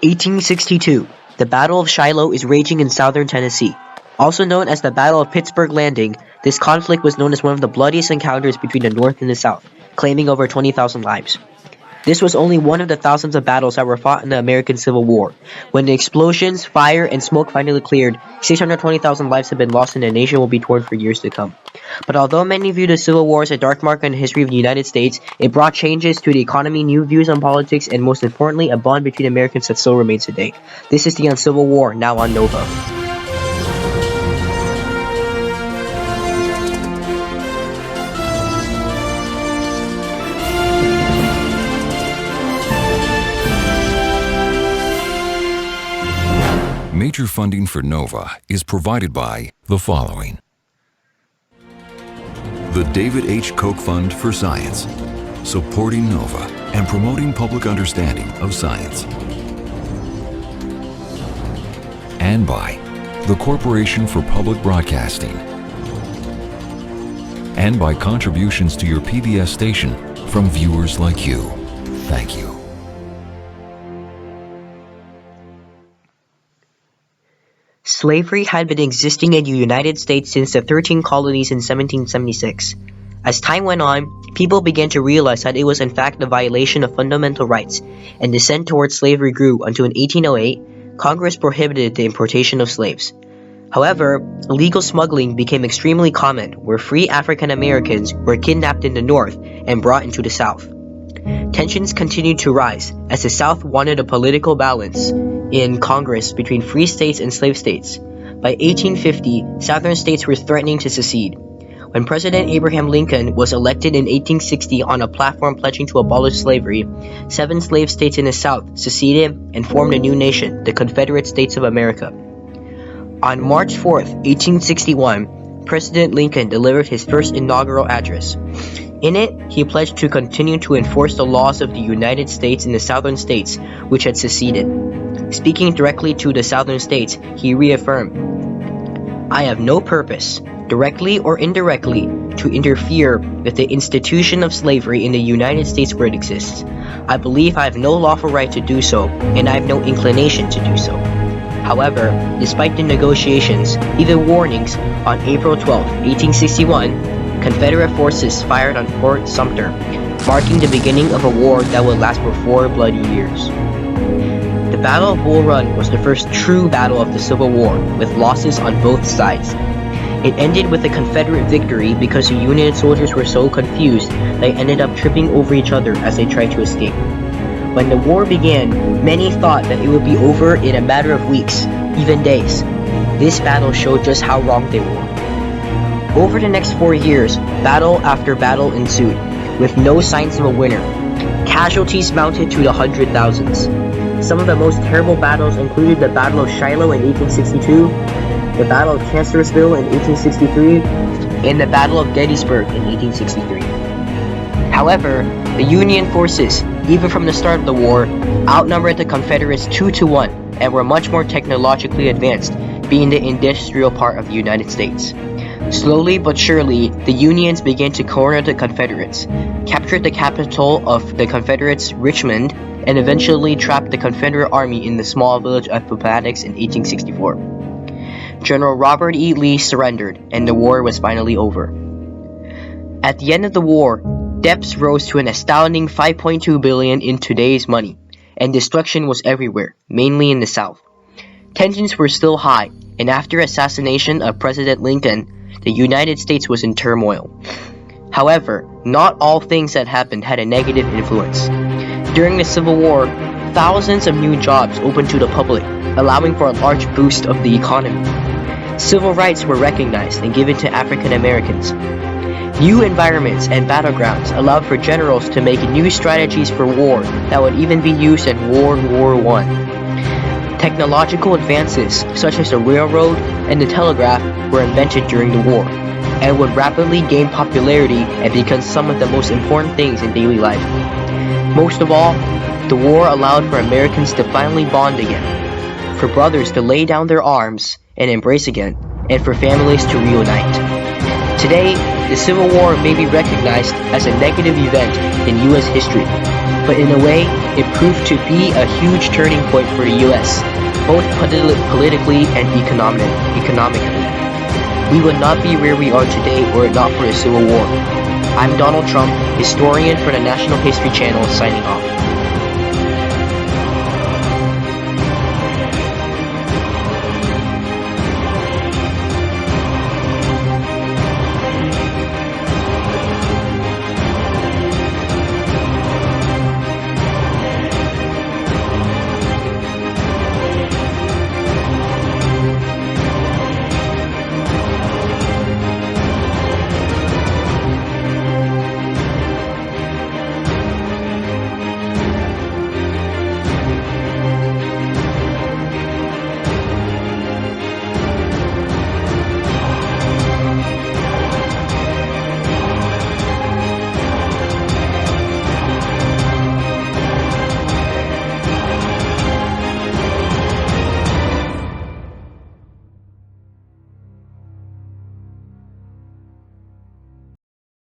1862. The Battle of Shiloh is raging in southern Tennessee. Also known as the Battle of Pittsburgh Landing, this conflict was known as one of the bloodiest encounters between the North and the South, claiming over 20,000 lives. This was only one of the thousands of battles that were fought in the American Civil War. When the explosions, fire, and smoke finally cleared, 620,000 lives have been lost and the nation will be torn for years to come. But although many view the Civil War as a dark mark in the history of the United States, it brought changes to the economy, new views on politics, and most importantly, a bond between Americans that still remains today. This is the Uncivil War, now on Nova. Major funding for NOVA is provided by the following. The David H. Koch Fund for Science, supporting NOVA and promoting public understanding of science. And by the Corporation for Public Broadcasting. And by contributions to your PBS station from viewers like you. Thank you. Slavery had been existing in the United States since the 13 colonies in 1776. As time went on, people began to realize that it was in fact a violation of fundamental rights, and dissent towards slavery grew until in 1808, Congress prohibited the importation of slaves. However, illegal smuggling became extremely common, where free African Americans were kidnapped in the North and brought into the South. Tensions continued to rise as the South wanted a political balance in Congress between free states and slave states. By 1850, Southern states were threatening to secede. When President Abraham Lincoln was elected in 1860 on a platform pledging to abolish slavery, 7 slave states in the South seceded and formed a new nation, the Confederate States of America. On March 4th, 1861, President Lincoln delivered his first inaugural address. In it, he pledged to continue to enforce the laws of the United States in the southern states, which had seceded. Speaking directly to the southern states, he reaffirmed, "I have no purpose, directly or indirectly, to interfere with the institution of slavery in the United States where it exists. I believe I have no lawful right to do so, and I have no inclination to do so." However, despite the negotiations, even warnings, on April 12, 1861, Confederate forces fired on Fort Sumter, marking the beginning of a war that would last for 4 bloody years. The Battle of Bull Run was the first true battle of the Civil War, with losses on both sides. It ended with a Confederate victory because the Union soldiers were so confused they ended up tripping over each other as they tried to escape. When the war began, many thought that it would be over in a matter of weeks, even days. This battle showed just how wrong they were. Over the next 4 years, battle after battle ensued, with no signs of a winner. Casualties mounted to the 100,000s. Some of the most terrible battles included the Battle of Shiloh in 1862, the Battle of Chancellorsville in 1863, and the Battle of Gettysburg in 1863. However, the Union forces, even from the start of the war, outnumbered the Confederates 2-1 and were much more technologically advanced, being the industrial part of the United States. Slowly but surely, the Unions began to corner the Confederates, captured the capital of the Confederates, Richmond, and eventually trapped the Confederate Army in the small village of Appomattox in 1864. General Robert E. Lee surrendered, and the war was finally over. At the end of the war, debts rose to an astounding $5.2 billion in today's money, and destruction was everywhere, mainly in the South. Tensions were still high, and after assassination of President Lincoln, the United States was in turmoil. However, not all things that happened had a negative influence. During the Civil War, thousands of new jobs opened to the public, allowing for a large boost of the economy. Civil rights were recognized and given to African Americans. New environments and battlegrounds allowed for generals to make new strategies for war that would even be used in World War I. Technological advances, such as the railroad and the telegraph, were invented during the war, and would rapidly gain popularity and become some of the most important things in daily life. Most of all, the war allowed for Americans to finally bond again, for brothers to lay down their arms and embrace again, and for families to reunite. Today, The Civil War may be recognized as a negative event in U.S. history, but in a way, it proved to be a huge turning point for the U.S., both politically and economically. We would not be where we are today were it not for the Civil War. I'm Donald Trump, historian for the National History Channel, signing off.